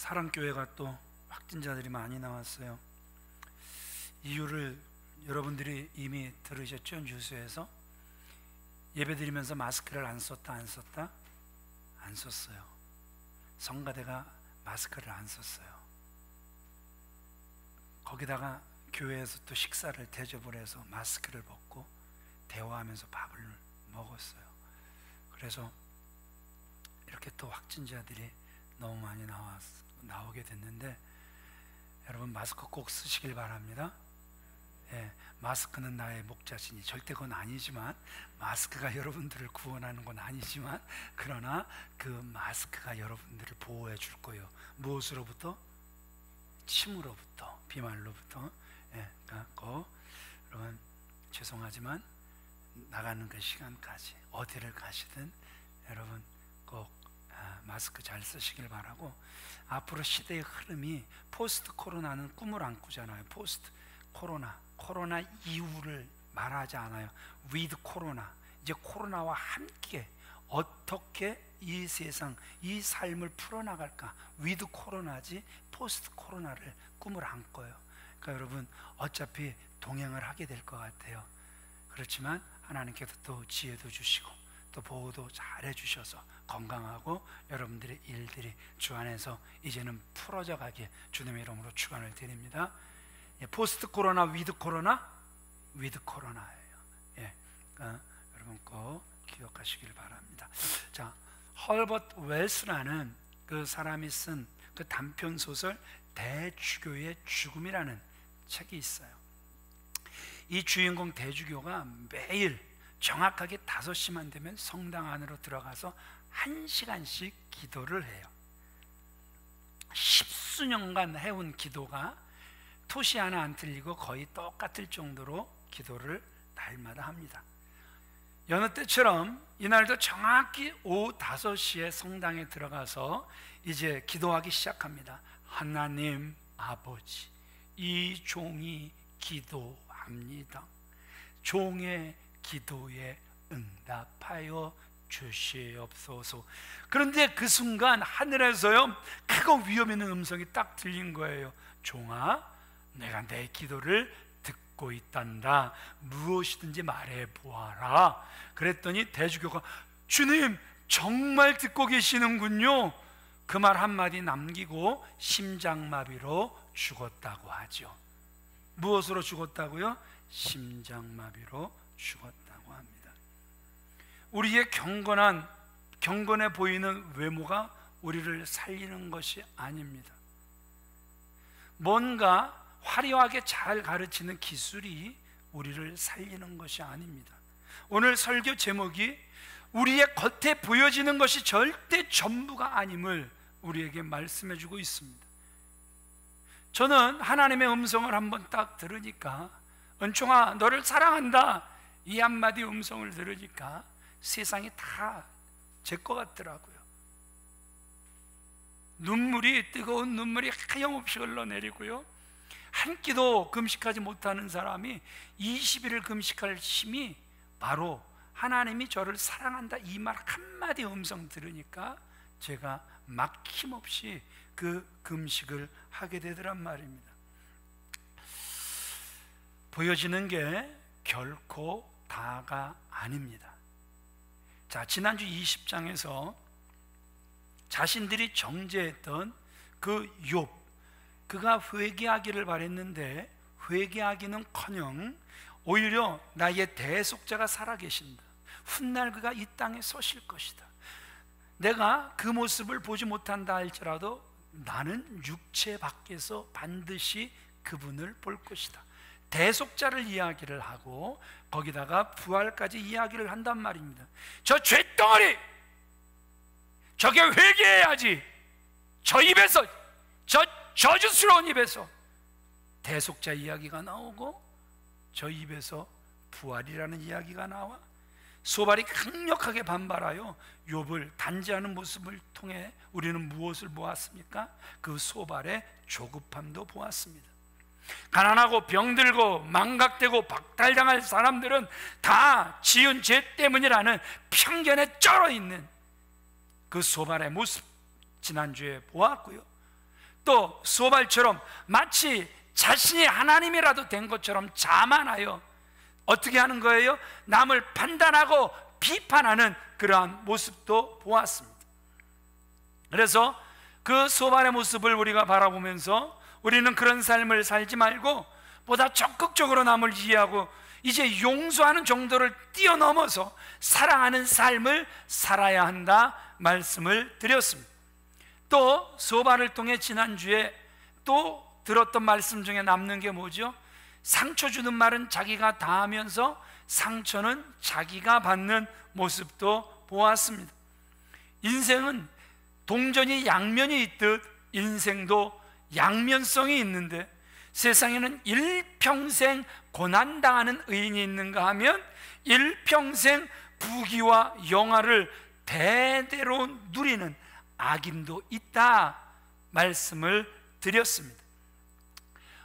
사랑교회가 또 확진자들이 많이 나왔어요. 이유를 여러분들이 이미 들으셨죠? 뉴스에서 예배드리면서 마스크를 안 썼다 안 썼다? 안 썼어요. 성가대가 마스크를 안 썼어요. 거기다가 교회에서 또 식사를 대접을 해서 마스크를 벗고 대화하면서 밥을 먹었어요. 그래서 이렇게 또 확진자들이 너무 많이 나오게 됐는데, 여러분 마스크 꼭 쓰시길 바랍니다. 예, 마스크는 나의 목자시니, 절대 그건 아니지만, 마스크가 여러분들을 구원하는 건 아니지만, 그러나 그 마스크가 여러분들을 보호해 줄 거예요. 무엇으로부터? 침으로부터, 비말로부터. 예, 그러니까 여러분 죄송하지만 나가는 그 시간까지 어디를 가시든 여러분 꼭 마스크 잘 쓰시길 바라고, 앞으로 시대의 흐름이 포스트 코로나는 꿈을 안 꾸잖아요. 포스트 코로나 이후를 말하지 않아요. with 코로나, 이제 코로나와 함께 어떻게 이 세상, 이 삶을 풀어나갈까, with 코로나지 포스트 코로나를 꿈을 안 꿔요. 그러니까 여러분 어차피 동행을 하게 될 것 같아요. 그렇지만 하나님께서 또 지혜도 주시고 또 보호도 잘 해주셔서 건강하고 여러분들의 일들이 주 안에서 이제는 풀어져 가게 주님의 이름으로 축원을 드립니다. 예, 포스트 코로나, 위드 코로나, 위드 코로나예요. 예, 그러니까 여러분 꼭 기억하시길 바랍니다. 자, 헐버트 웰스라는 그 사람이 쓴 그 단편 소설 대주교의 죽음이라는 책이 있어요. 이 주인공 대주교가 매일 정확하게 5시만 되면 성당 안으로 들어가서 1시간씩 기도를 해요. 10수년간 해온 기도가 토시 하나 안 틀리고 거의 똑같을 정도로 기도를 날마다 합니다. 여느 때처럼 이날도 정확히 오후 5시에 성당에 들어가서 이제 기도하기 시작합니다. 하나님 아버지, 이 종이 기도합니다. 종의 기도에 응답하여 주시옵소서. 그런데 그 순간 하늘에서요 크고 위험 있는 음성이 딱 들린 거예요. 종아, 내가 내 기도를 듣고 있단다. 무엇이든지 말해보아라. 그랬더니 대주교가 주님 정말 듣고 계시는군요. 그 말 한마디 남기고 심장마비로 죽었다고 하죠. 무엇으로 죽었다고요? 심장마비로 죽었다고 합니다. 우리의 경건해 보이는 외모가 우리를 살리는 것이 아닙니다. 뭔가 화려하게 잘 가르치는 기술이 우리를 살리는 것이 아닙니다. 오늘 설교 제목이 우리의 겉에 보여지는 것이 절대 전부가 아님을 우리에게 말씀해 주고 있습니다. 저는 하나님의 음성을 한번 딱 들으니까, 은총아 너를 사랑한다, 이 한마디 음성을 들으니까 세상이 다 제 것 같더라고요. 뜨거운 눈물이 하염없이 흘러내리고요, 한 끼도 금식하지 못하는 사람이 20일을 금식할 힘이 바로 하나님이 저를 사랑한다 이 말 한마디 음성 들으니까 제가 막힘없이 그 금식을 하게 되더란 말입니다. 보여지는 게 결코 다가 아닙니다. 자, 지난주 20장에서 자신들이 정죄했던 그 욥, 그가 회개하기를 바랬는데 회개하기는커녕 오히려 나의 대속자가 살아계신다, 훗날 그가 이 땅에 서실 것이다, 내가 그 모습을 보지 못한다 할지라도 나는 육체 밖에서 반드시 그분을 볼 것이다, 대속자를 이야기를 하고 거기다가 부활까지 이야기를 한단 말입니다. 저 쇳덩어리, 저게 회개해야지. 저 입에서, 저 저주스러운 입에서 대속자 이야기가 나오고 저 입에서 부활이라는 이야기가 나와 소발이 강력하게 반발하여 욥을 단죄하는 모습을 통해 우리는 무엇을 보았습니까? 그 소발의 조급함도 보았습니다. 가난하고 병들고 망각되고 박탈당할 사람들은 다 지은 죄 때문이라는 편견에 쩔어 있는 그 소발의 모습 지난주에 보았고요, 또 소발처럼 마치 자신이 하나님이라도 된 것처럼 자만하여 어떻게 하는 거예요? 남을 판단하고 비판하는 그러한 모습도 보았습니다. 그래서 그 소발의 모습을 우리가 바라보면서 우리는 그런 삶을 살지 말고 보다 적극적으로 남을 이해하고 이제 용서하는 정도를 뛰어넘어서 사랑하는 삶을 살아야 한다 말씀을 드렸습니다. 또 소발을 통해 지난주에 또 들었던 말씀 중에 남는 게 뭐죠? 상처 주는 말은 자기가 다 하면서 상처는 자기가 받는 모습도 보았습니다. 인생은 동전이 양면이 있듯 인생도 양면성이 있는데 세상에는 일평생 고난당하는 의인이 있는가 하면 일평생 부귀와 영화를 대대로 누리는 악인도 있다 말씀을 드렸습니다.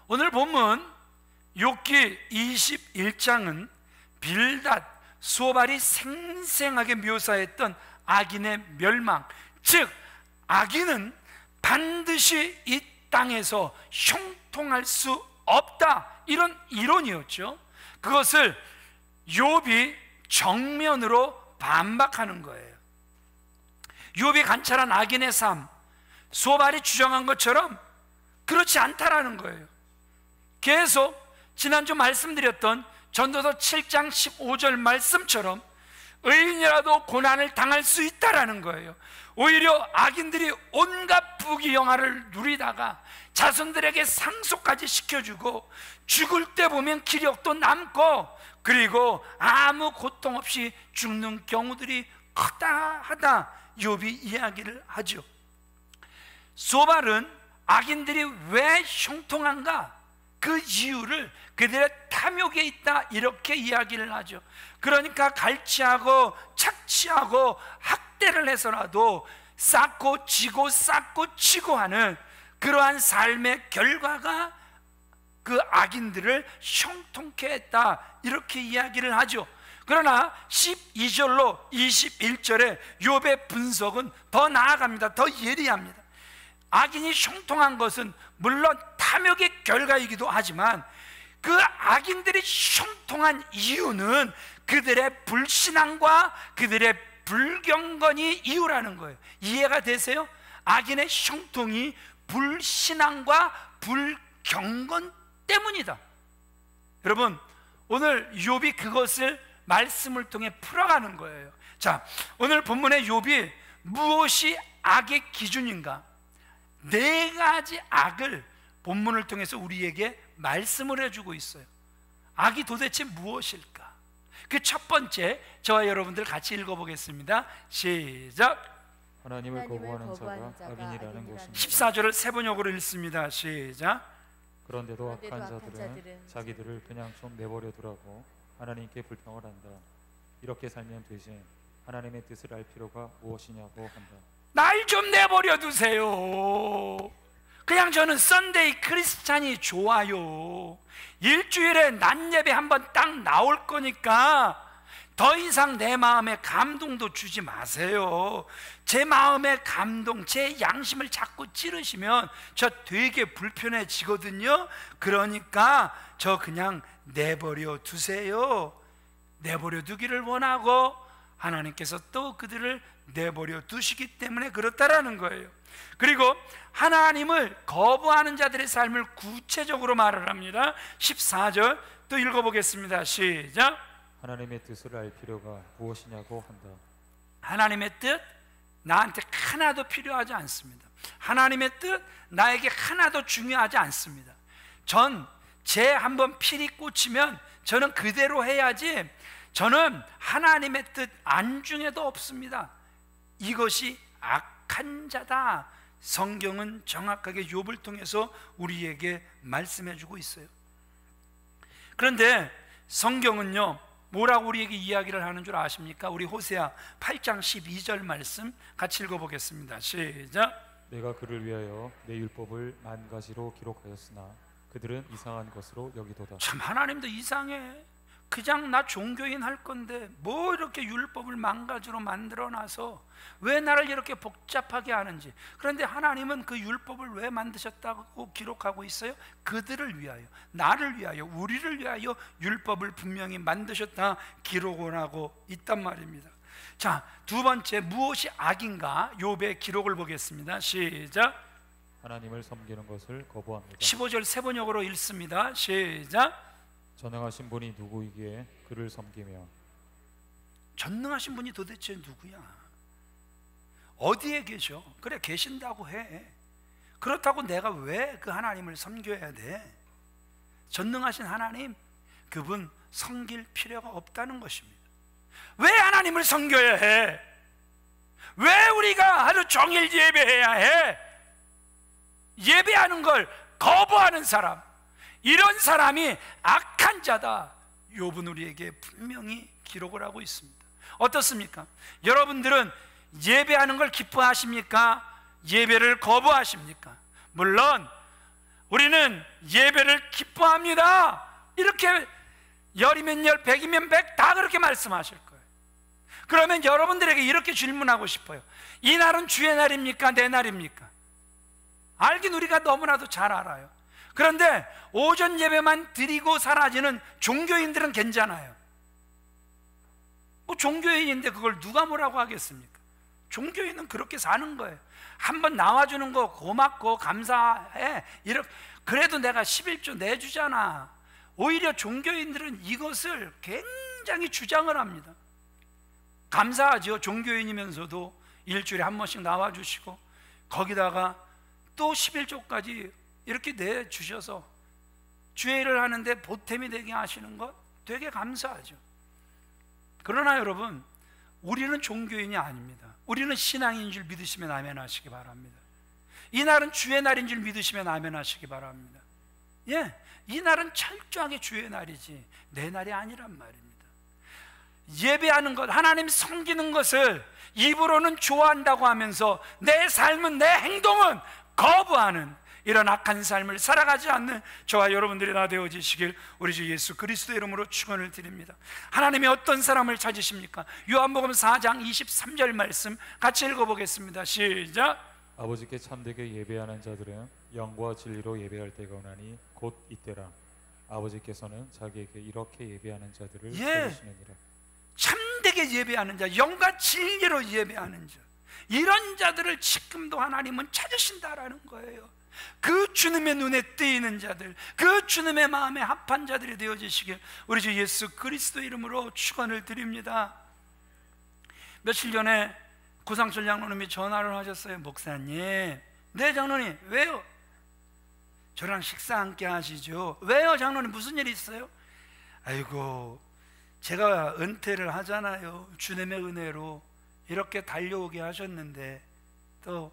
오늘 본문 욥기 21장은 빌닷, 소발이 생생하게 묘사했던 악인의 멸망, 즉 악인은 반드시 이 땅에서 형통할 수 없다, 이런 이론이었죠. 그것을 욥이 정면으로 반박하는 거예요. 욥이 관찰한 악인의 삶, 소발이 주장한 것처럼 그렇지 않다라는 거예요. 계속 지난주 말씀드렸던 전도서 7장 15절 말씀처럼 의인이라도 고난을 당할 수 있다라는 거예요. 오히려 악인들이 온갖 부귀영화를 누리다가 자손들에게 상속까지 시켜주고 죽을 때 보면 기력도 남고 그리고 아무 고통 없이 죽는 경우들이 크다 하다 욥이 이야기를 하죠. 소발은 악인들이 왜 형통한가? 그 이유를 그들의 탐욕에 있다 이렇게 이야기를 하죠. 그러니까 갈취하고 착취하고 학대를 해서라도 쌓고 지고 쌓고 치고 하는 그러한 삶의 결과가 그 악인들을 형통케 했다 이렇게 이야기를 하죠. 그러나 12절로 21절에 욥의 분석은 더 나아갑니다. 더 예리합니다. 악인이 형통한 것은 물론 탐욕의 결과이기도 하지만 그 악인들이 형통한 이유는 그들의 불신앙과 그들의 불경건이 이유라는 거예요. 이해가 되세요? 악인의 형통이 불신앙과 불경건 때문이다. 여러분, 오늘 욥이 그것을 말씀을 통해 풀어가는 거예요. 자, 오늘 본문의 욥이 무엇이 악의 기준인가? 네 가지 악을 본문을 통해서 우리에게 말씀을 해주고 있어요. 악이 도대체 무엇일까? 그 첫 번째, 저와 여러분들 같이 읽어보겠습니다. 시작. 하나님을 거부하는 자가 악인이라는 것입니다. 14절을 세 번역으로 읽습니다. 시작. 그런데도 악한 자들은 자기들을 그냥 좀 내버려 두라고 하나님께 불평을 한다. 이렇게 살면 되지 하나님의 뜻을 알 필요가 무엇이냐고 한다. 날 좀 내버려 두세요. 그냥 저는 썬데이 크리스찬이 좋아요. 일주일에 낮 예배 한번 딱 나올 거니까 더 이상 내 마음에 감동도 주지 마세요. 제 마음의 감동, 제 양심을 자꾸 찌르시면 저 되게 불편해지거든요. 그러니까 저 그냥 내버려 두세요. 내버려 두기를 원하고 하나님께서 또 그들을 내버려 두시기 때문에 그렇다라는 거예요. 그리고 하나님을 거부하는 자들의 삶을 구체적으로 말을 합니다. 14절 또 읽어보겠습니다. 시작. 하나님의 뜻을 알 필요가 무엇이냐고 한다. 하나님의 뜻 나한테 하나도 필요하지 않습니다. 하나님의 뜻 나에게 하나도 중요하지 않습니다. 전 제 한번 필이 꽂히면 저는 그대로 해야지 저는 하나님의 뜻 안중에도 없습니다. 이것이 악한 자다. 성경은 정확하게 욥을 통해서 우리에게 말씀해 주고 있어요. 그런데 성경은요 뭐라고 우리에게 이야기를 하는 줄 아십니까? 우리 호세아 8장 12절 말씀 같이 읽어보겠습니다. 시작. 내가 그를 위하여 내 율법을 만 가지로 기록하였으나 그들은 이상한 것으로 여기도다. 참 하나님도 이상해. 그냥 나 종교인 할 건데 뭐 이렇게 율법을 망가지로 만들어놔서 왜 나를 이렇게 복잡하게 하는지. 그런데 하나님은 그 율법을 왜 만드셨다고 기록하고 있어요? 그들을 위하여, 나를 위하여, 우리를 위하여 율법을 분명히 만드셨다 기록을 하고 있단 말입니다. 자, 두 번째, 무엇이 악인가? 욥의 기록을 보겠습니다. 시작. 하나님을 섬기는 것을 거부합니다. 15절 세 번역으로 읽습니다. 시작. 전능하신 분이 누구이기에 그를 섬기며. 전능하신 분이 도대체 누구야? 어디에 계셔? 그래, 계신다고 해. 그렇다고 내가 왜 그 하나님을 섬겨야 돼? 전능하신 하나님, 그분 섬길 필요가 없다는 것입니다. 왜 하나님을 섬겨야 해? 왜 우리가 하루 종일 예배해야 해? 예배하는 걸 거부하는 사람, 이런 사람이 악한 자다. 욥은 우리에게 분명히 기록을 하고 있습니다. 어떻습니까? 여러분들은 예배하는 걸 기뻐하십니까? 예배를 거부하십니까? 물론 우리는 예배를 기뻐합니다. 이렇게 열이면 열, 백이면 백, 다 그렇게 말씀하실 거예요. 그러면 여러분들에게 이렇게 질문하고 싶어요. 이 날은 주의 날입니까? 내 날입니까? 알긴 우리가 너무나도 잘 알아요. 그런데 오전 예배만 드리고 사라지는 종교인들은 괜찮아요. 뭐 종교인인데 그걸 누가 뭐라고 하겠습니까? 종교인은 그렇게 사는 거예요. 한번 나와주는 거 고맙고 감사해, 이렇게. 그래도 내가 11조 내주잖아. 오히려 종교인들은 이것을 굉장히 주장을 합니다. 감사하죠. 종교인이면서도 일주일에 한 번씩 나와주시고 거기다가 또 11조까지 이렇게 내주셔서 주의 일을 하는데 보탬이 되게 하시는 것 되게 감사하죠. 그러나 여러분, 우리는 종교인이 아닙니다. 우리는 신앙인 줄 믿으시면 아멘 하시기 바랍니다. 이 날은 주의 날인 줄 믿으시면 아멘 하시기 바랍니다. 예, 이 날은 철저하게 주의 날이지 내 날이 아니란 말입니다. 예배하는 것, 하나님 섬기는 것을 입으로는 좋아한다고 하면서 내 삶은, 내 행동은 거부하는 이런 악한 삶을 살아가지 않는 저와 여러분들이 다 되어지시길 우리 주 예수 그리스도의 이름으로 축원을 드립니다. 하나님이 어떤 사람을 찾으십니까? 요한복음 4장 23절 말씀 같이 읽어보겠습니다. 시작. 아버지께 참되게 예배하는 자들은 영과 진리로 예배할 때가 오나니 곧 이때라. 아버지께서는 자기에게 이렇게 예배하는 자들을 찾으시느니라. 참되게 예배하는 자, 영과 진리로 예배하는 자, 이런 자들을 지금도 하나님은 찾으신다라는 거예요. 그 주님의 눈에 띄는 자들, 그 주님의 마음에 합한 자들이 되어지시길 우리 주 예수 그리스도 이름으로 축원을 드립니다. 며칠 전에 고상철 장로님이 전화를 하셨어요. 목사님. 네, 장로님. 왜요? 저랑 식사 함께 하시죠. 왜요, 장로님? 무슨 일 있어요? 아이고, 제가 은퇴를 하잖아요. 주님의 은혜로 이렇게 달려오게 하셨는데 또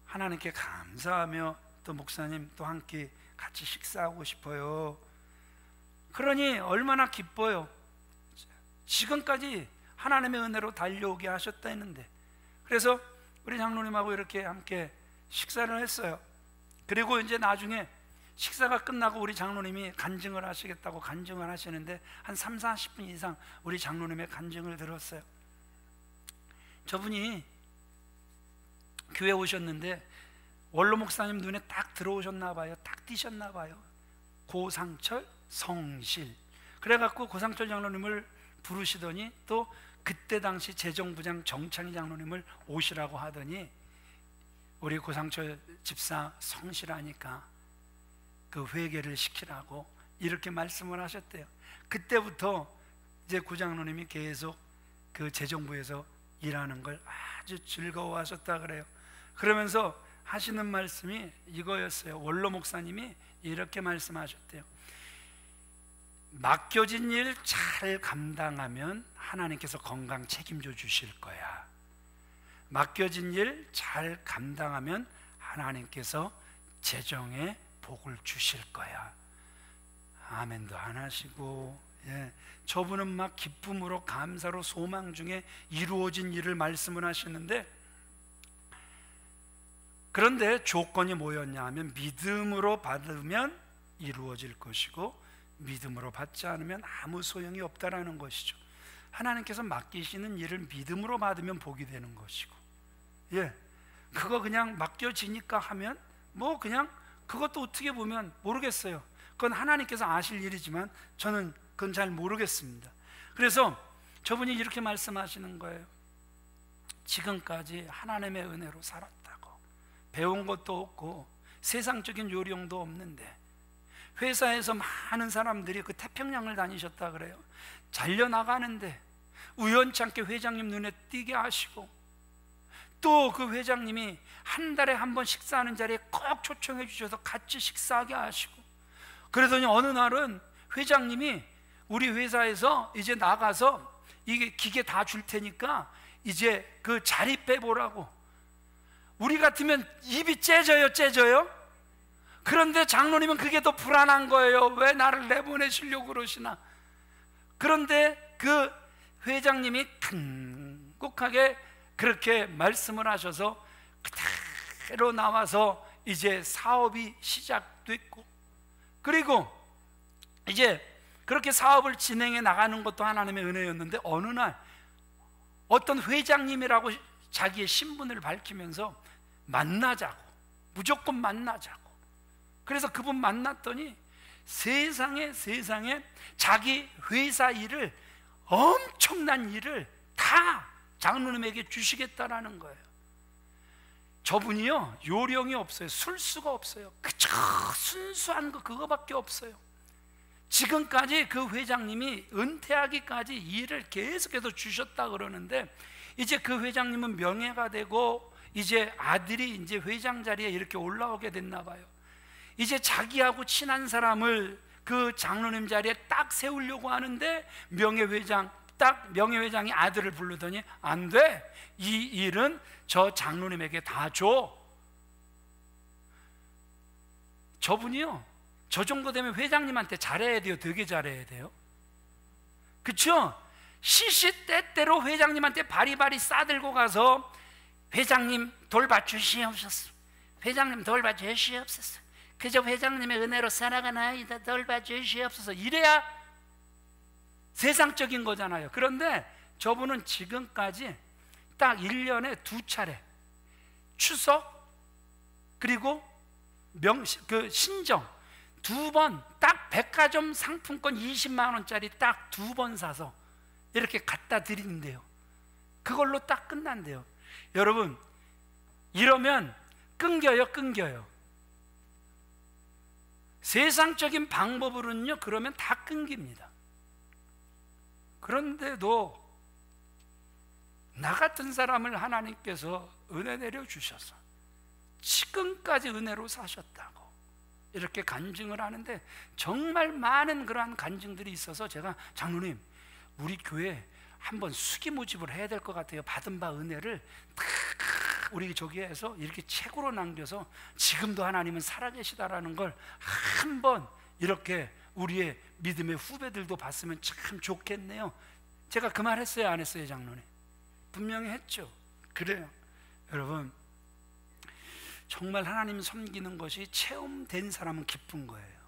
하나님께 감사하며 또 목사님 또 함께 같이 식사하고 싶어요. 그러니 얼마나 기뻐요. 지금까지 하나님의 은혜로 달려오게 하셨다 했는데, 그래서 우리 장로님하고 이렇게 함께 식사를 했어요. 그리고 이제 나중에 식사가 끝나고 우리 장로님이 간증을 하시겠다고 간증을 하시는데 한 30-40분 이상 우리 장로님의 간증을 들었어요. 저분이 교회 오셨는데 원로 목사님 눈에 딱 들어오셨나 봐요. 딱 띄셨나 봐요. 고상철, 성실. 그래갖고 고상철 장로님을 부르시더니 또 그때 당시 재정부장 정창희 장로님을 오시라고 하더니 우리 고상철 집사 성실하니까 그 회개를 시키라고 이렇게 말씀을 하셨대요. 그때부터 이제 구장로님이 계속 그 재정부에서 일하는 걸 아주 즐거워하셨다 그래요. 그러면서 하시는 말씀이 이거였어요. 원로 목사님이 이렇게 말씀하셨대요. 맡겨진 일 잘 감당하면 하나님께서 건강 책임져 주실 거야. 맡겨진 일 잘 감당하면 하나님께서 재정에 복을 주실 거야. 아멘도 안 하시고, 저분은 막 기쁨으로 감사로 소망 중에 이루어진 일을 말씀을 하시는데, 그런데 조건이 뭐였냐 하면 믿음으로 받으면 이루어질 것이고 믿음으로 받지 않으면 아무 소용이 없다라는 것이죠. 하나님께서 맡기시는 일을 믿음으로 받으면 복이 되는 것이고, 그거 그냥 맡겨지니까 하면 뭐 그냥 그것도 어떻게 보면 모르겠어요. 그건 하나님께서 아실 일이지만 저는 그건 잘 모르겠습니다. 그래서 저분이 이렇게 말씀하시는 거예요. 지금까지 하나님의 은혜로 살았다고, 배운 것도 없고 세상적인 요령도 없는데, 회사에서 많은 사람들이 그 태평양을 다니셨다 그래요. 잘려나가는데 우연찮게 회장님 눈에 띄게 하시고, 또 그 회장님이 한 달에 한 번 식사하는 자리에 꼭 초청해 주셔서 같이 식사하게 하시고, 그러더니 어느 날은 회장님이 우리 회사에서 이제 나가서 이게 기계 다 줄 테니까 이제 그 자리 빼보라고. 우리 같으면 입이 째져요. 그런데 장로님은 그게 더 불안한 거예요. 왜 나를 내보내시려고 그러시나. 그런데 그 회장님이 간곡하게 그렇게 말씀을 하셔서 그대로 나와서 이제 사업이 시작됐고, 그리고 이제 그렇게 사업을 진행해 나가는 것도 하나님의 은혜였는데, 어느 날 어떤 회장님이라고 자기의 신분을 밝히면서 만나자고, 무조건 만나자고. 그래서 그분 만났더니 세상에 자기 회사 일을, 엄청난 일을 다 장로님에게 주시겠다라는 거예요. 저분이요, 요령이 없어요. 술수가 없어요. 그저 순수한 거 그거밖에 없어요. 지금까지 그 회장님이 은퇴하기까지 일을 계속해서 주셨다 그러는데, 이제 그 회장님은 명예가 되고 이제 아들이 이제 회장 자리에 이렇게 올라오게 됐나 봐요. 이제 자기하고 친한 사람을 그 장로님 자리에 딱 세우려고 하는데, 명예회장이 아들을 부르더니 안 돼, 이 일은 저 장로님에게 다 줘. 저분이요, 저 정도 되면 회장님한테 잘해야 돼요. 되게 잘해야 돼요. 그쵸? 시시때때로 회장님한테 바리바리 싸들고 가서 회장님 돌봐주시옵소서, 회장님 돌봐주시옵소서, 그저 회장님의 은혜로 살아가나이다, 돌봐주시옵소서, 이래야 세상적인 거잖아요. 그런데 저분은 지금까지 딱 1년에 2차례, 추석 그리고 신정 2번, 딱 백화점 상품권 20만 원짜리 딱 2번 사서 이렇게 갖다 드린대요. 그걸로 딱 끝난대요. 여러분, 이러면 끊겨요. 세상적인 방법으로는요, 그러면 다 끊깁니다. 그런데도 나 같은 사람을 하나님께서 은혜 내려주셔서 지금까지 은혜로 사셨다고 이렇게 간증을 하는데, 정말 많은 그러한 간증들이 있어서 제가 장로님, 우리 교회 한번 수기 모집을 해야 될 것 같아요. 받은 바 은혜를 다 우리 저기에서 이렇게 책으로 남겨서 지금도 하나님은 살아계시다라는 걸 한번 이렇게 우리의 믿음의 후배들도 봤으면 참 좋겠네요. 제가 그 말 했어요, 안 했어요, 장로님? 분명히 했죠. 그래요. 여러분, 정말 하나님 섬기는 것이 체험된 사람은 기쁜 거예요.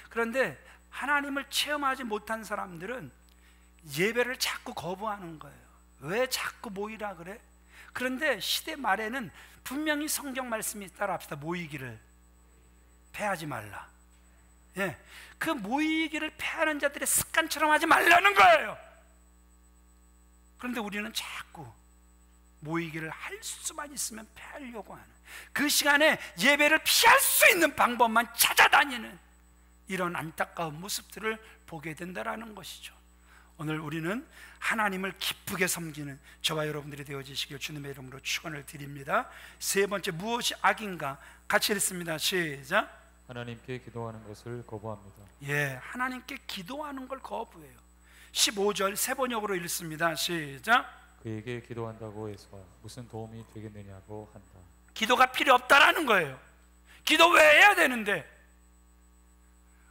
그런데 하나님을 체험하지 못한 사람들은 예배를 자꾸 거부하는 거예요. 왜 자꾸 모이라 그래? 그런데 시대 말에는 분명히 성경 말씀이 따라합시다. 모이기를 패하지 말라. 그 모이기를 패하는 자들의 습관처럼 하지 말라는 거예요. 그런데 우리는 자꾸 모이기를 할 수만 있으면 패하려고 하는, 그 시간에 예배를 피할 수 있는 방법만 찾아다니는 이런 안타까운 모습들을 보게 된다는 것이죠. 오늘 우리는 하나님을 기쁘게 섬기는 저와 여러분들이 되어지시길 주님의 이름으로 축원을 드립니다. 세 번째, 무엇이 악인가? 같이 읽습니다. 시작. 하나님께 기도하는 것을 거부합니다. 하나님께 기도하는 걸 거부해요. 15절 세 번역으로 읽습니다. 시작. 그에게 기도한다고 해서 무슨 도움이 되겠느냐고 한다. 기도가 필요 없다라는 거예요. 기도 왜 해야 되는데?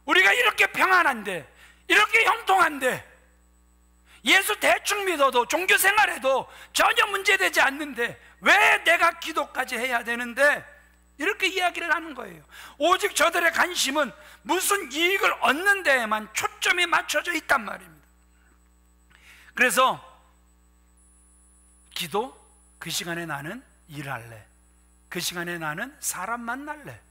우리가 이렇게 평안한데, 이렇게 형통한데, 예수 대충 믿어도 종교 생활해도 전혀 문제되지 않는데 왜 내가 기도까지 해야 되는데? 이렇게 이야기를 하는 거예요. 오직 저들의 관심은 무슨 이익을 얻는 데에만 초점이 맞춰져 있단 말입니다. 그래서 기도, 그 시간에 나는 일할래, 그 시간에 나는 사람 만날래,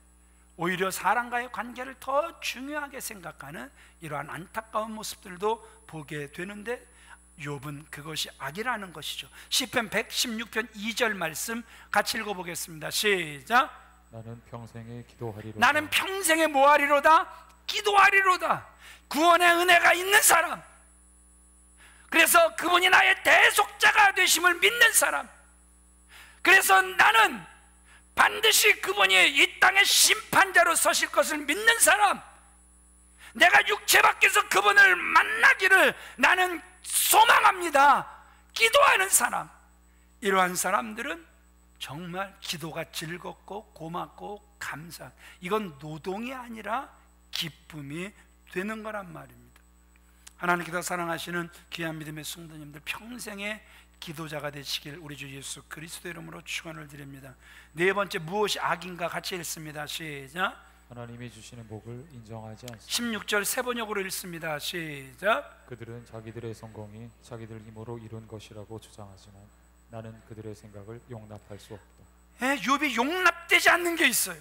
오히려 사람과의 관계를 더 중요하게 생각하는 이러한 안타까운 모습들도 보게 되는데, 욥은 그것이 악이라는 것이죠. 시편 116편 2절 말씀 같이 읽어보겠습니다. 시작. 나는 평생에 기도하리로다. 나는 평생에 뭐하리로다? 기도하리로다. 구원의 은혜가 있는 사람, 그래서 그분이 나의 대속자가 되심을 믿는 사람, 그래서 나는 반드시 그분이 이 땅의 심판자로 서실 것을 믿는 사람, 내가 육체 밖에서 그분을 만나기를 나는 소망합니다. 기도하는 사람, 이러한 사람들은 정말 기도가 즐겁고 고맙고 감사, 이건 노동이 아니라 기쁨이 되는 거란 말입니다. 하나님께서 사랑하시는 귀한 믿음의 성도님들, 평생의 기도자가 되시길 우리 주 예수 그리스도 이름으로 축원을 드립니다. 네 번째, 무엇이 악인가 같이 읽습니다. 시작. 하나님이 주시는 복을 인정하지 않습니다. 16절 세 번역으로 읽습니다. 시작. 그들은 자기들의 성공이 자기들 힘으로 이룬 것이라고 주장하지만 나는 그들의 생각을 용납할 수 없다. 욥이 용납되지 않는 게 있어요.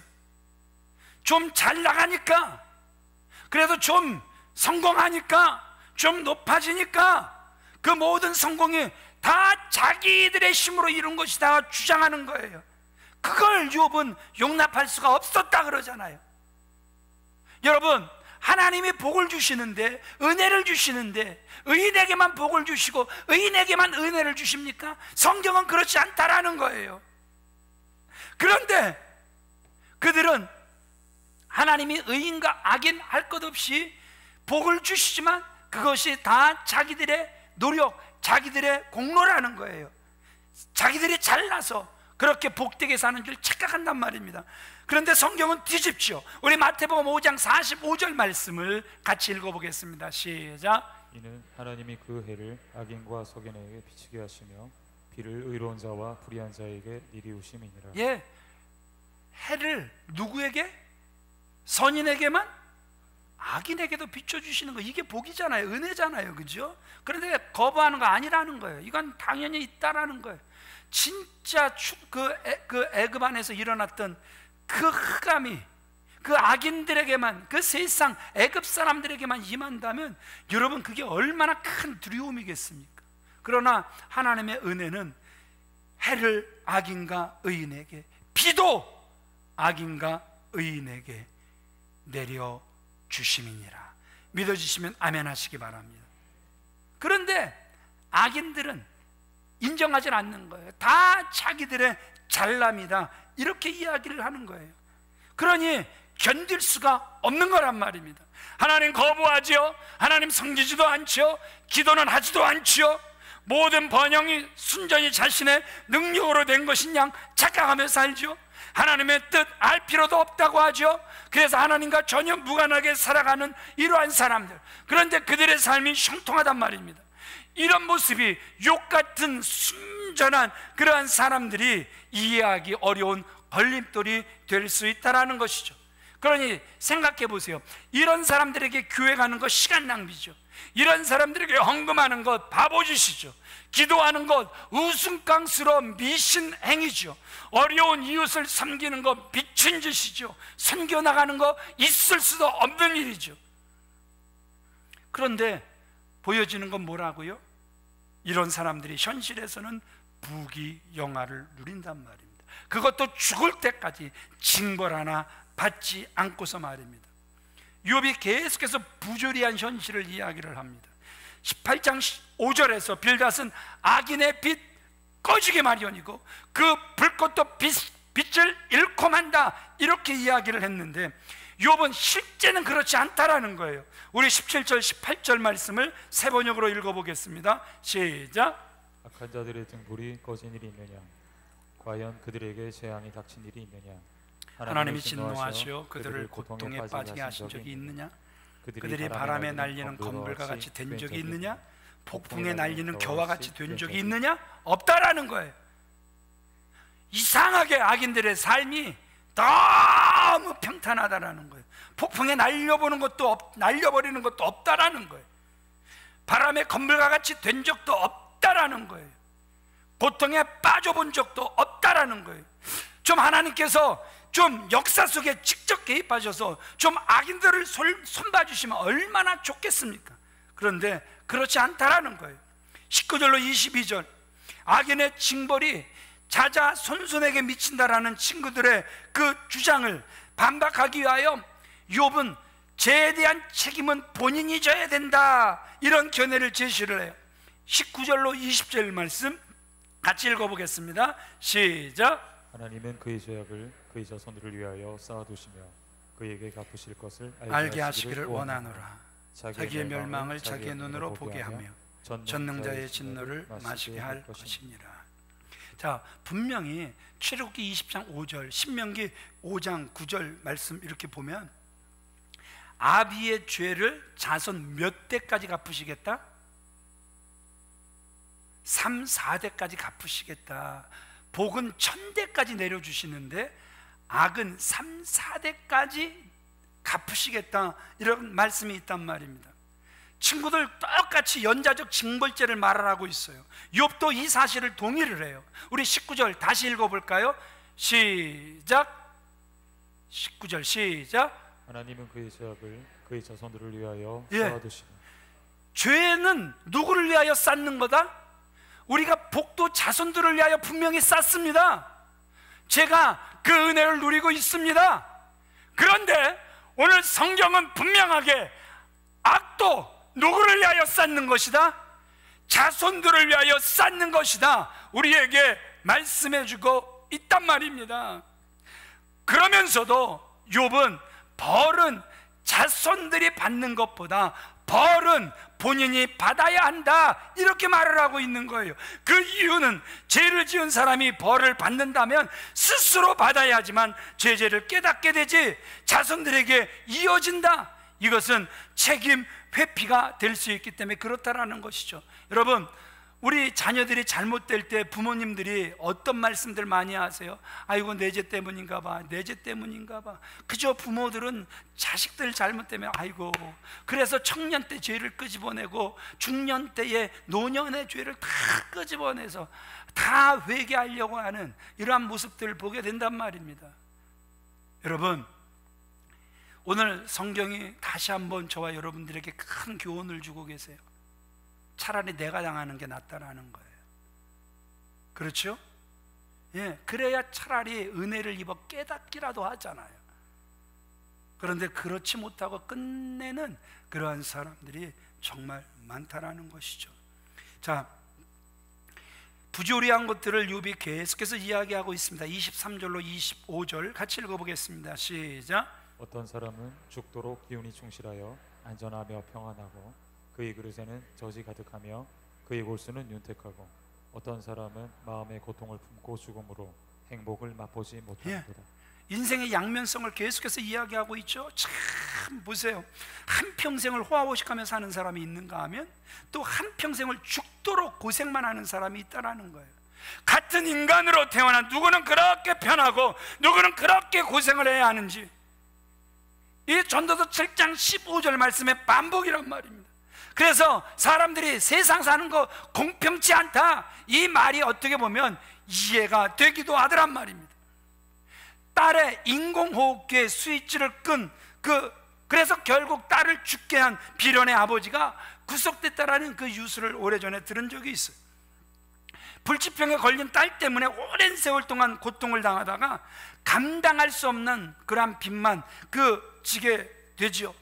좀 잘 나가니까, 그래도 좀 성공하니까, 좀 높아지니까 그 모든 성공이 다 자기들의 힘으로 이룬 것이다 주장하는 거예요. 그걸 욥은 용납할 수가 없었다 그러잖아요. 여러분, 하나님이 복을 주시는데, 은혜를 주시는데 의인에게만 복을 주시고 의인에게만 은혜를 주십니까? 성경은 그렇지 않다라는 거예요. 그런데 그들은 하나님이 의인과 악인 할 것 없이 복을 주시지만 그것이 다 자기들의 노력, 자기들의 공로라는 거예요. 자기들이 잘나서 그렇게 복되게 사는 줄 착각한단 말입니다. 그런데 성경은 뒤집죠. 우리 마태복음 5장 45절 말씀을 같이 읽어보겠습니다. 시작. 이는 하나님이 그 해를 악인과 서견에게 비치게 하시며 비를 의로운 자와 불의한 자에게 내리우심이니라. 예, 해를 누구에게? 선인에게만? 악인에게도 비춰주시는 거, 이게 복이잖아요. 은혜잖아요. 그죠? 그런데 거부하는 거 아니라는 거예요. 이건 당연히 있다라는 거예요. 진짜 그 애굽 안에서 일어났던 그 흑암이 그 악인들에게만, 그 세상 애굽 사람들에게만 임한다면 여러분, 그게 얼마나 큰 두려움이겠습니까? 그러나 하나님의 은혜는 해를 악인과 의인에게, 비도 악인과 의인에게 내려 주심이니라. 믿어주시면 아멘 하시기 바랍니다. 그런데 악인들은 인정하지 않는 거예요. 다 자기들의 잘남이다, 이렇게 이야기를 하는 거예요. 그러니 견딜 수가 없는 거란 말입니다. 하나님 거부하지요. 하나님 섬기지도 않지요. 기도는 하지도 않지요. 모든 번영이 순전히 자신의 능력으로 된 것인 양 착각하며 살죠. 하나님의 뜻 알 필요도 없다고 하죠. 그래서 하나님과 전혀 무관하게 살아가는 이러한 사람들, 그런데 그들의 삶이 형통하단 말입니다. 이런 모습이 욥 같은 순전한 그러한 사람들이 이해하기 어려운 걸림돌이 될 수 있다는 것이죠. 그러니 생각해 보세요. 이런 사람들에게 교회 가는 것 시간 낭비죠. 이런 사람들에게 헌금하는 것 바보짓이죠. 기도하는 것 우스꽝스러운 미신 행위죠. 어려운 이웃을 섬기는 것 미친 짓이죠. 선교 나가는 거 있을 수도 없는 일이죠. 그런데 보여지는 건 뭐라고요? 이런 사람들이 현실에서는 부귀영화를 누린단 말입니다. 그것도 죽을 때까지 징벌 하나 받지 않고서 말입니다. 욥이 계속해서 부조리한 현실을 이야기를 합니다. 18장 5절에서 빌닷은 악인의 빛 꺼지게 마련이고 그 불꽃도 빛을 잃고 만다, 이렇게 이야기를 했는데 욥은 실제는 그렇지 않다라는 거예요. 우리 17절 18절 말씀을 세 번역으로 읽어보겠습니다. 시작. 악한 자들의 등불이 꺼진 일이 있느냐? 과연 그들에게 재앙이 닥친 일이 있느냐? 하나님이 진노하시어 그들을 고통에 빠지게 하신 적이 있느냐? 그들이 바람에 날리는 검불과 같이 된 적이 있느냐? 폭풍에 날리는 겨와 같이 된 적이 있느냐? 없다라는 거예요. 이상하게 악인들의 삶이 너무 평탄하다라는 거예요. 폭풍에 날려버리는 것도 없다라는 거예요. 바람에 건물과 같이 된 적도 없다라는 거예요. 고통에 빠져본 적도 없다라는 거예요. 좀 하나님께서 좀 역사 속에 직접 개입하셔서 좀 악인들을 손봐주시면 얼마나 좋겠습니까? 그런데 그렇지 않다라는 거예요. 19절로 22절, 악인의 징벌이 자자손손에게 미친다라는 친구들의 그 주장을 반박하기 위하여 욥은 죄에 대한 책임은 본인이 져야 된다, 이런 견해를 제시를 해요. 19절로 20절 말씀 같이 읽어보겠습니다. 시작. 하나님은 그의 죄악을 그의 자손들을 위하여 쌓아두시며 그에게 갚으실 것을 알게 하시기를 원하노라. 자기의 멸망을 자기의 눈으로 보게 하며 전능자의 진노를 마시게 할 것이니라. 자, 분명히 출애굽기 20장 5절, 신명기 5장 9절 말씀 이렇게 보면 아비의 죄를 자손 몇 대까지 갚으시겠다? 3, 4대까지 갚으시겠다. 복은 1000대까지 내려주시는데 악은 3, 4대까지 갚으시겠다, 이런 말씀이 있단 말입니다. 친구들 똑같이 연자적 징벌죄를 말하고 있어요. 욥도 이 사실을 동의를 해요. 우리 19절 다시 읽어볼까요? 시작. 19절 시작. 하나님은 그의 죄악을 그의 자손들을 위하여 쌓아두시며. 죄는 누구를 위하여 쌓는 거다? 우리가 복도 자손들을 위하여 분명히 쌓습니다. 제가 그 은혜를 누리고 있습니다. 그런데 오늘 성경은 분명하게 악도 누구를 위하여 쌓는 것이다? 자손들을 위하여 쌓는 것이다, 우리에게 말씀해주고 있단 말입니다. 그러면서도 욥은 벌은 자손들이 받는 것보다 벌은 본인이 받아야 한다, 이렇게 말을 하고 있는 거예요. 그 이유는 죄를 지은 사람이 벌을 받는다면 스스로 받아야 하지만 죄를 깨닫게 되지 자손들에게 이어진다. 이것은 책임 회피가 될 수 있기 때문에 그렇다라는 것이죠. 여러분, 우리 자녀들이 잘못될 때 부모님들이 어떤 말씀들 많이 하세요? 아이고 내 죄 때문인가 봐, 내 죄 때문인가 봐. 그저 부모들은 자식들 잘못 때문에 아이고, 그래서 청년 때 죄를 끄집어내고 중년 때의 노년의 죄를 다 끄집어내서 다 회개하려고 하는 이러한 모습들을 보게 된단 말입니다. 여러분, 오늘 성경이 다시 한번 저와 여러분들에게 큰 교훈을 주고 계세요. 차라리 내가 당하는 게 낫다라는 거예요. 그렇죠? 예, 그래야 차라리 은혜를 입어 깨닫기라도 하잖아요. 그런데 그렇지 못하고 끝내는 그러한 사람들이 정말 많다라는 것이죠. 자, 부조리한 것들을 욥이 계속해서 이야기하고 있습니다. 23절로 25절 같이 읽어보겠습니다. 시작. 어떤 사람은 죽도록 기운이 충실하여 안전하며 평안하고 그의 그릇에는 젖이 가득하며 그의 골수는 윤택하고 어떤 사람은 마음의 고통을 품고 죽음으로 행복을 맛보지 못하는도다. 인생의 양면성을 계속해서 이야기하고 있죠. 참 보세요. 한평생을 호화호식하며 사는 사람이 있는가 하면 또 한평생을 죽도록 고생만 하는 사람이 있다라는 거예요. 같은 인간으로 태어난 누구는 그렇게 편하고 누구는 그렇게 고생을 해야 하는지, 이 전도서 7장 15절 말씀의 반복이란 말입니다. 그래서 사람들이 세상 사는 거 공평치 않다, 이 말이 어떻게 보면 이해가 되기도 하더란 말입니다. 딸의 인공호흡기에 스위치를 끈 그래서 결국 딸을 죽게 한 비련의 아버지가 구속됐다라는 그 뉴스를 오래전에 들은 적이 있어요. 불치병에 걸린 딸 때문에 오랜 세월 동안 고통을 당하다가 감당할 수 없는 그러한 빚만 지게 되죠.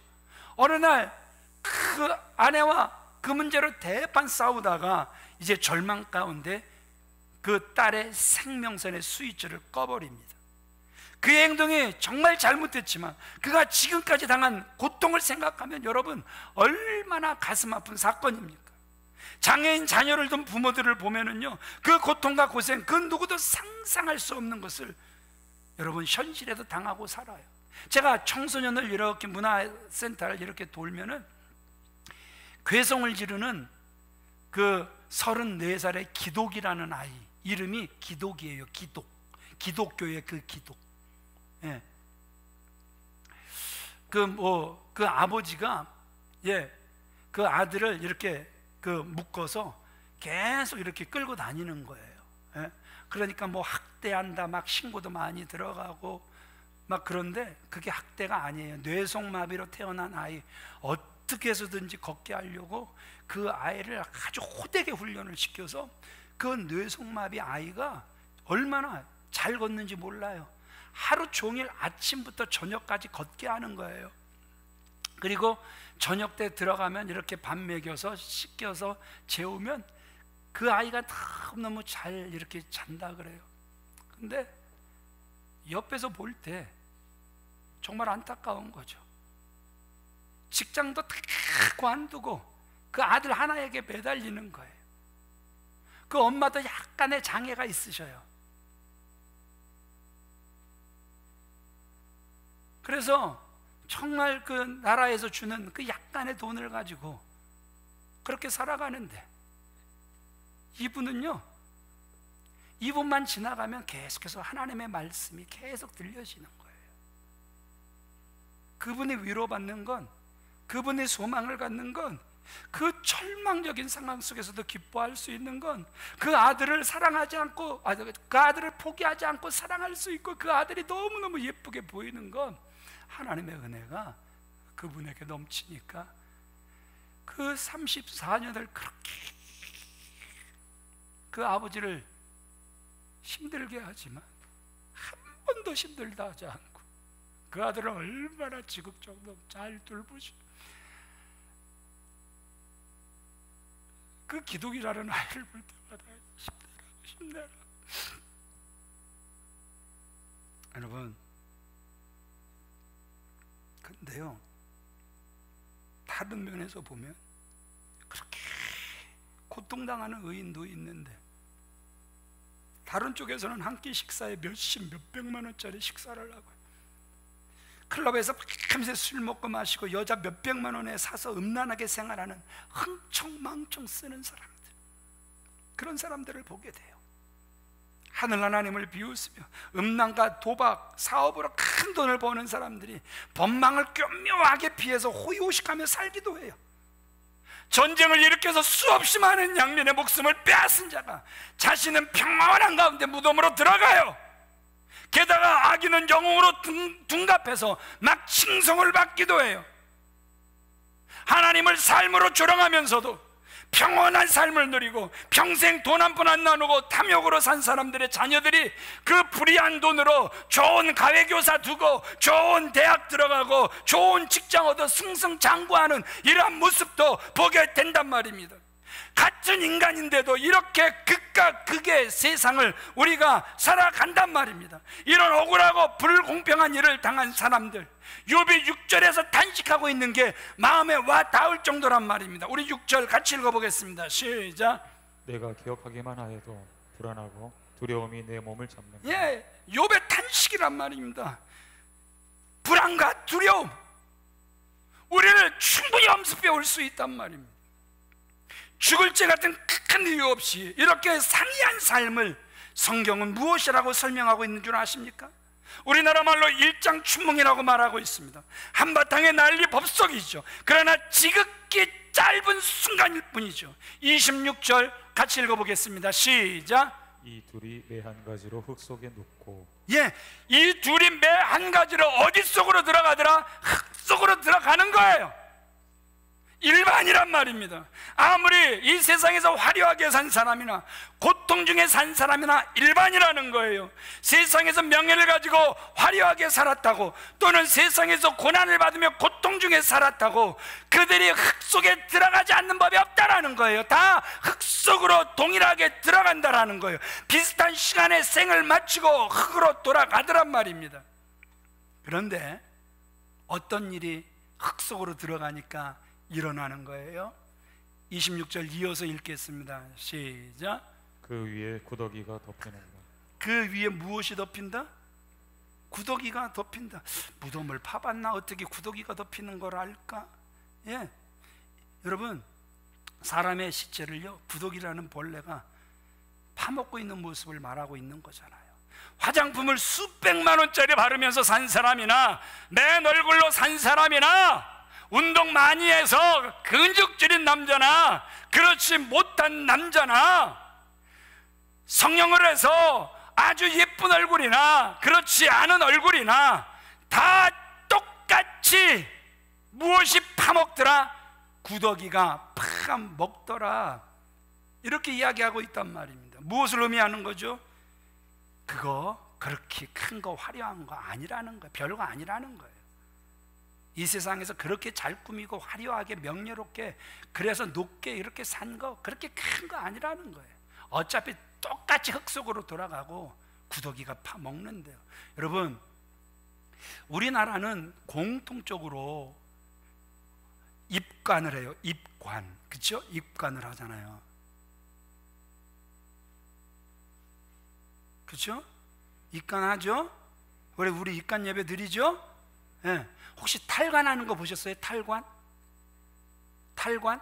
어느 날 그 아내와 그 문제로 대판 싸우다가 이제 절망 가운데 그 딸의 생명선의 스위치를 꺼버립니다. 그의 행동이 정말 잘못됐지만 그가 지금까지 당한 고통을 생각하면 여러분 얼마나 가슴 아픈 사건입니까? 장애인 자녀를 둔 부모들을 보면은요, 그 고통과 고생 그 누구도 상상할 수 없는 것을 여러분 현실에도 당하고 살아요. 제가 청소년을 이렇게 문화센터를 이렇게 돌면은 괴성을 지르는 그 34살의 기독이라는 아이, 이름이 기독이에요. 기독교의 그 기독. 예. 그 아버지가 그 아들을 이렇게 묶어서 계속 이렇게 끌고 다니는 거예요. 그러니까 뭐 학대한다 막 신고도 많이 들어가고 막. 그런데 그게 학대가 아니에요. 뇌속마비로 태어난 아이 어떻게 해서든지 걷게 하려고 그 아이를 아주 호되게 훈련을 시켜서 그 뇌속마비 아이가 얼마나 잘 걷는지 몰라요. 하루 종일 아침부터 저녁까지 걷게 하는 거예요. 그리고 저녁 때 들어가면 이렇게 밥 먹여서 씻겨서 재우면 그 아이가 너무 잘 이렇게 잔다 그래요. 근데 옆에서 볼 때 정말 안타까운 거죠. 직장도 다 관두고 그 아들 하나에게 매달리는 거예요. 그 엄마도 약간의 장애가 있으셔요. 그래서 정말 그 나라에서 주는 그 약간의 돈을 가지고 그렇게 살아가는데, 이분은요, 이분만 지나가면 계속해서 하나님의 말씀이 계속 들려지는 거예요. 그분이 위로받는 건, 그분이 소망을 갖는 건, 그 절망적인 상황 속에서도 기뻐할 수 있는 건, 그 아들을 사랑하지 않고, 그 아들을 포기하지 않고 사랑할 수 있고, 그 아들이 너무너무 예쁘게 보이는 건 하나님의 은혜가 그분에게 넘치니까 그 34년을 그렇게 그 아버지를 힘들게 하지만 한 번도 힘들다 하지 않고 그 아들을 얼마나 지극정성 잘 돌보시고, 그 기독이라는 아이를 볼 때마다 힘내라. 여러분, 근데요, 다른 면에서 보면 그렇게 고통당하는 의인도 있는데, 다른 쪽에서는 한 끼 식사에 몇백만 원짜리 식사를 하고 클럽에서 밤새 술 먹고 마시고 여자 몇백만 원에 사서 음란하게 생활하는 흥청망청 쓰는 사람들, 그런 사람들을 보게 돼요. 하늘 하나님을 비웃으며 음란과 도박, 사업으로 큰 돈을 버는 사람들이 법망을 교묘하게 피해서 호의호식하며 살기도 해요. 전쟁을 일으켜서 수없이 많은 양민의 목숨을 빼앗은 자가 자신은 평안한 가운데 무덤으로 들어가요. 게다가 악인은 영웅으로 둔갑해서 막 칭송을 받기도 해요. 하나님을 삶으로 조롱하면서도 평온한 삶을 누리고 평생 돈 한 푼 안 나누고 탐욕으로 산 사람들의 자녀들이 그 불의한 돈으로 좋은 가외교사 두고 좋은 대학 들어가고 좋은 직장 얻어 승승장구하는 이러한 모습도 보게 된단 말입니다. 같은 인간인데도 이렇게 극과 극의 세상을 우리가 살아간단 말입니다. 이런 억울하고 불공평한 일을 당한 사람들, 욥이 6절에서 단식하고 있는 게 마음에 와 닿을 정도란 말입니다. 우리 6절 같이 읽어보겠습니다. 시작. 내가 기억하기만 하여도 불안하고 두려움이 내 몸을 잡는 것. 욥의 탄식이란 말입니다. 불안과 두려움, 우리를 충분히 엄습해 올 수 있단 말입니다. 죽을 죄 같은 큰 이유 없이 이렇게 상이한 삶을 성경은 무엇이라고 설명하고 있는 줄 아십니까? 우리나라 말로 일장춘몽이라고 말하고 있습니다. 한바탕의 난리 법석이죠. 그러나 지극히 짧은 순간일 뿐이죠. 26절 같이 읽어보겠습니다. 시작. 이 둘이 매 한 가지로 흙 속에 눕고. 이 둘이 매 한 가지로 어디 속으로 들어가더라? 흙 속으로 들어가는 거예요. 일반이란 말입니다. 아무리 이 세상에서 화려하게 산 사람이나 고통 중에 산 사람이나 일반이라는 거예요. 세상에서 명예를 가지고 화려하게 살았다고, 또는 세상에서 고난을 받으며 고통 중에 살았다고 그들이 흙 속에 들어가지 않는 법이 없다라는 거예요. 다 흙 속으로 동일하게 들어간다라는 거예요. 비슷한 시간에 생을 마치고 흙으로 돌아가더란 말입니다. 그런데 어떤 일이 흙 속으로 들어가니까 일어나는 거예요. 26절 이어서 읽겠습니다. 시작. 그 위에 구더기가 덮이는다. 그 위에 무엇이 덮인다? 구더기가 덮인다. 무덤을 파봤나? 어떻게 구더기가 덮이는 걸 알까? 여러분, 사람의 시체를요, 구더기라는 벌레가 파먹고 있는 모습을 말하고 있는 거잖아요. 화장품을 수백만 원짜리 바르면서 산 사람이나 맨 얼굴로 산 사람이나 운동 많이 해서 근육질인 남자나 그렇지 못한 남자나 성형을 해서 아주 예쁜 얼굴이나 그렇지 않은 얼굴이나 다 똑같이 무엇이 파먹더라? 구더기가 파먹더라. 이렇게 이야기하고 있단 말입니다. 무엇을 의미하는 거죠? 그거 그렇게 큰 거 화려한 거 아니라는 거예요. 별거 아니라는 거예요. 이 세상에서 그렇게 잘 꾸미고 화려하게 명예롭게 그래서 높게 이렇게 산 거 그렇게 큰 거 아니라는 거예요. 어차피 똑같이 흙 속으로 돌아가고 구더기가 파먹는데요. 여러분, 우리나라는 공통적으로 입관을 해요. 입관, 그렇죠? 입관을 하잖아요. 그렇죠? 입관하죠? 우리 입관 예배 드리죠? 예. 혹시 탈관하는 거 보셨어요? 탈관? 탈관?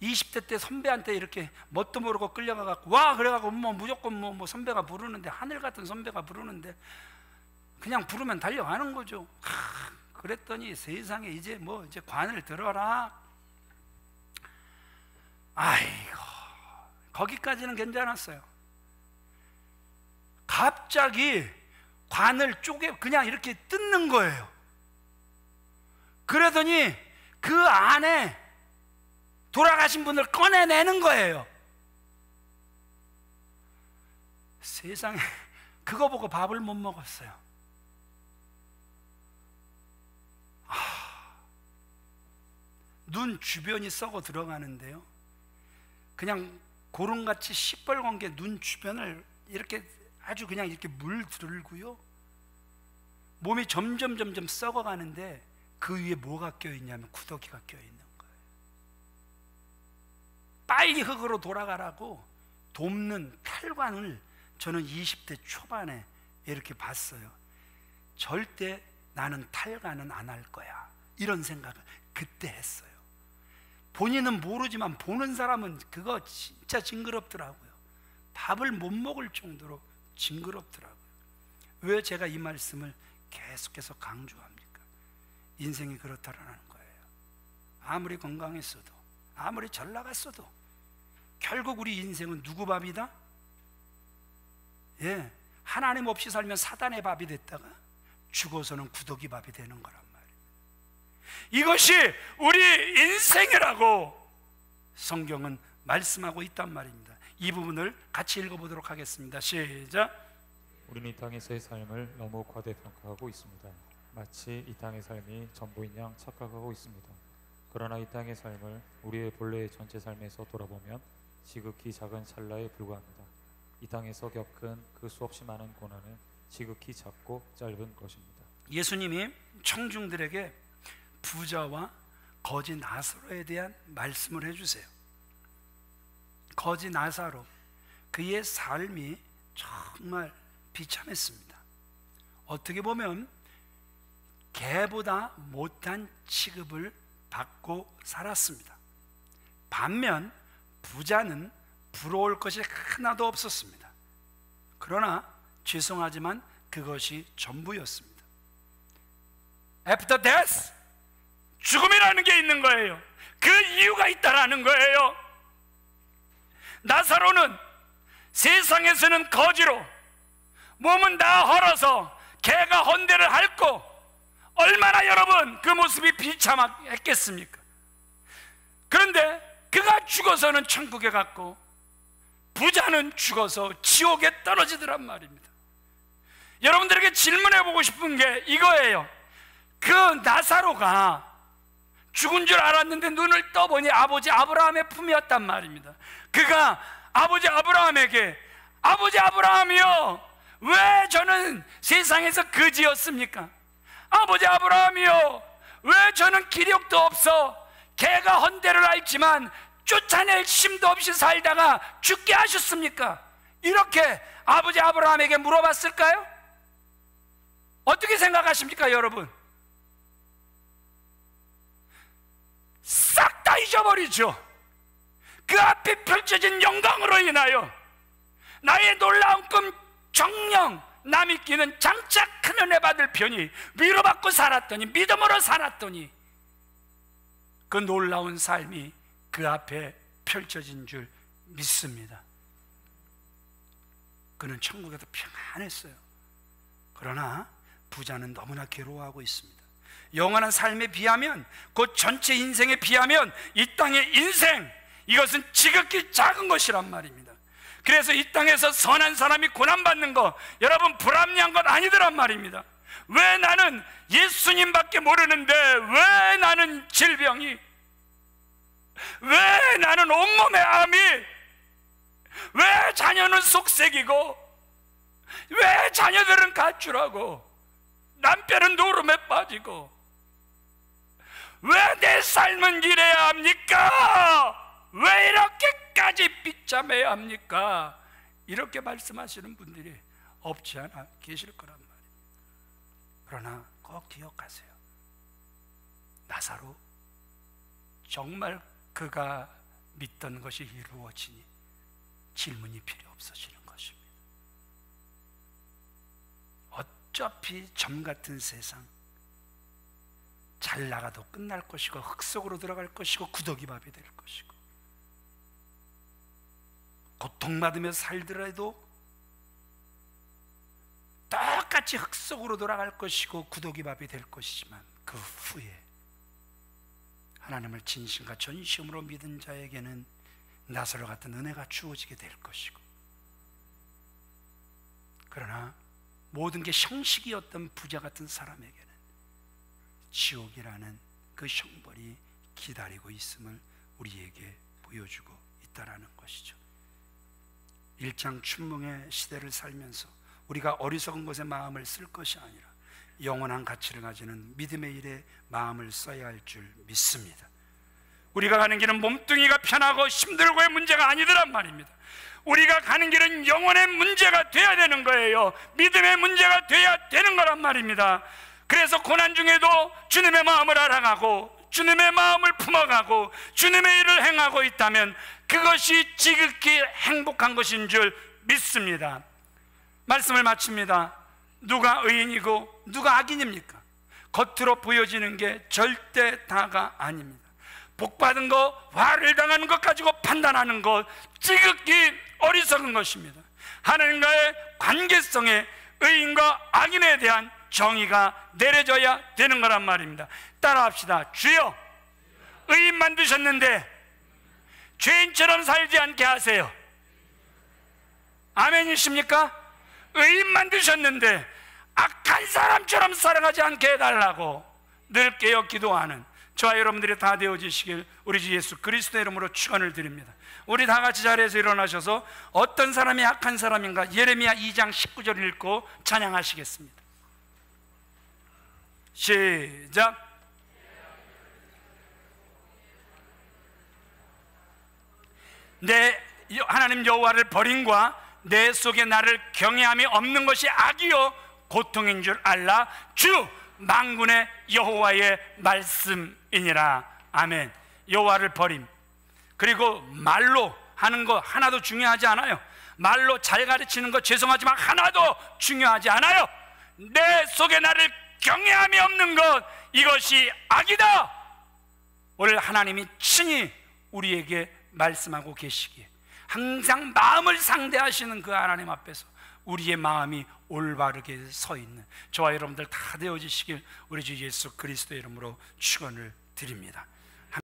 20대 때 선배한테 이렇게 뭣도 모르고 끌려가갖고 와 그래갖고 뭐 무조건 뭐 선배가 부르는데 하늘 같은 선배가 부르는데 그냥 부르면 달려가는 거죠. 그랬더니 세상에 이제 관을 들어라. 아이고, 거기까지는 괜찮았어요. 갑자기 관을 쪼개 그냥 이렇게 뜯는 거예요. 그러더니 그 안에 돌아가신 분을 꺼내내는 거예요. 세상에, 그거 보고 밥을 못 먹었어요. 눈 주변이 썩어 들어가는데요, 그냥 고름같이 시뻘건 게 눈 주변을 이렇게 아주 그냥 이렇게 물들고요, 몸이 점점 썩어가는데 그 위에 뭐가 껴있냐면 구더기가 껴있는 거예요. 빨리 흙으로 돌아가라고 돕는 탈관을 저는 20대 초반에 이렇게 봤어요. 절대 나는 탈관은 안 할 거야, 이런 생각을 그때 했어요. 본인은 모르지만 보는 사람은 그거 진짜 징그럽더라고요. 밥을 못 먹을 정도로 징그럽더라고요. 왜 제가 이 말씀을 계속해서 강조합니까? 인생이 그렇다라는 거예요. 아무리 건강했어도, 아무리 잘 나갔어도 결국 우리 인생은 누구 밥이다? 예, 하나님 없이 살면 사단의 밥이 됐다가 죽어서는 구더기 밥이 되는 거란 말입니다. 이것이 우리 인생이라고 성경은 말씀하고 있단 말입니다. 이 부분을 같이 읽어보도록 하겠습니다. 시작. 우리는 이 땅에서의 삶을 너무 과대평가하고 있습니다. 마치 이 땅의 삶이 전부인 양 착각하고 있습니다. 그러나 이 땅의 삶을 우리의 본래의 전체 삶에서 돌아보면 지극히 작은 찰나에 불과합니다. 이 땅에서 겪은 그 수없이 많은 고난은 지극히 작고 짧은 것입니다. 예수님이 청중들에게 부자와 거지 나사로에 대한 말씀을 해주세요. 거지 나사로, 그의 삶이 정말 비참했습니다. 어떻게 보면 개보다 못한 취급을 받고 살았습니다. 반면 부자는 부러울 것이 하나도 없었습니다. 그러나 죄송하지만 그것이 전부였습니다. After death, 죽음이라는 게 있는 거예요. 그 이유가 있다라는 거예요. 나사로는 세상에서는 거지로 몸은 다 헐어서 개가 헌대를 핥고 얼마나 여러분 그 모습이 비참했겠습니까? 그런데 그가 죽어서는 천국에 갔고 부자는 죽어서 지옥에 떨어지더란 말입니다. 여러분들에게 질문해보고 싶은 게 이거예요. 그 나사로가 죽은 줄 알았는데 눈을 떠보니 아버지 아브라함의 품이었단 말입니다. 그가 아버지 아브라함에게 아버지 아브라함이요, 왜 저는 세상에서 거지였습니까? 아버지 아브라함이요, 왜 저는 기력도 없어 개가 헌대를 앓지만 쫓아낼 힘도 없이 살다가 죽게 하셨습니까? 이렇게 아버지 아브라함에게 물어봤을까요? 어떻게 생각하십니까 여러분? 싹 다 잊어버리죠. 그 앞에 펼쳐진 영광으로 인하여 나의 놀라운 꿈 정령 남이 끼는 장차 큰 은혜 받을 편이 위로받고 살았더니, 믿음으로 살았더니 그 놀라운 삶이 그 앞에 펼쳐진 줄 믿습니다. 그는 천국에서 평안했어요. 그러나 부자는 너무나 괴로워하고 있습니다. 영원한 삶에 비하면, 곧 전체 인생에 비하면 이 땅의 인생, 이것은 지극히 작은 것이란 말입니다. 그래서 이 땅에서 선한 사람이 고난받는 거, 여러분 불합리한 것 아니더란 말입니다. 왜 나는 예수님밖에 모르는데, 왜 나는 질병이, 왜 나는 온몸에 암이, 왜 자녀는 속색이고, 왜 자녀들은 가출하고, 남편은 노름에 빠지고, 왜 내 삶은 이래야 합니까? 왜 이렇게까지 비참해야 합니까? 이렇게 말씀하시는 분들이 없지 않아 계실 거란 말입니다. 그러나 꼭 기억하세요. 나사로 정말 그가 믿던 것이 이루어지니 질문이 필요 없어지는 것입니다. 어차피 점 같은 세상, 잘 나가도 끝날 것이고 흙 속으로 들어갈 것이고 구더기밥이 될 것이고, 고통받으며 살더라도 똑같이 흙 속으로 돌아갈 것이고 구더기밥이 될 것이지만, 그 후에 하나님을 진심과 전심으로 믿은 자에게는 나사로 같은 은혜가 주어지게 될 것이고, 그러나 모든 게 형식이었던 부자 같은 사람에게는 지옥이라는 그 형벌이 기다리고 있음을 우리에게 보여주고 있다라는 것이죠. 일장 춘몽의 시대를 살면서 우리가 어리석은 것에 마음을 쓸 것이 아니라 영원한 가치를 가지는 믿음의 일에 마음을 써야 할 줄 믿습니다. 우리가 가는 길은 몸뚱이가 편하고 힘들고의 문제가 아니더란 말입니다. 우리가 가는 길은 영혼의 문제가 돼야 되는 거예요. 믿음의 문제가 돼야 되는 거란 말입니다. 그래서 고난 중에도 주님의 마음을 알아가고 주님의 마음을 품어가고 주님의 일을 행하고 있다면 그것이 지극히 행복한 것인 줄 믿습니다. 말씀을 마칩니다. 누가 의인이고 누가 악인입니까? 겉으로 보여지는 게 절대 다가 아닙니다. 복받은 거, 화를 당하는 것 가지고 판단하는 것, 지극히 어리석은 것입니다. 하나님과의 관계성에 의인과 악인에 대한 정의가 내려져야 되는 거란 말입니다. 따라합시다. 주여, 의인 만드셨는데 죄인처럼 살지 않게 하세요. 아멘이십니까? 의인 만드셨는데 악한 사람처럼 살아가지 않게 해달라고 늘 깨어 기도하는 저와 여러분들이 다 되어지시길 우리 주 예수 그리스도의 이름으로 축원을 드립니다. 우리 다 같이 자리에서 일어나셔서 어떤 사람이 악한 사람인가 예레미야 2장 19절 읽고 찬양하시겠습니다. 시작. 내 하나님 여호와를 버림과 내 속에 나를 경외함이 없는 것이 악이요 고통인 줄 알라. 주 만군의 여호와의 말씀이니라. 아멘. 여호와를 버림, 그리고 말로 하는 거 하나도 중요하지 않아요. 말로 잘 가르치는 거 죄송하지만 하나도 중요하지 않아요. 내 속에 나를 경외함이 없는 것, 이것이 악이다. 오늘 하나님이 친히 우리에게 말씀하고 계시기에 항상 마음을 상대하시는 그 하나님 앞에서 우리의 마음이 올바르게 서 있는 저와 여러분들 다 되어지시길 우리 주 예수 그리스도의 이름으로 축원을 드립니다.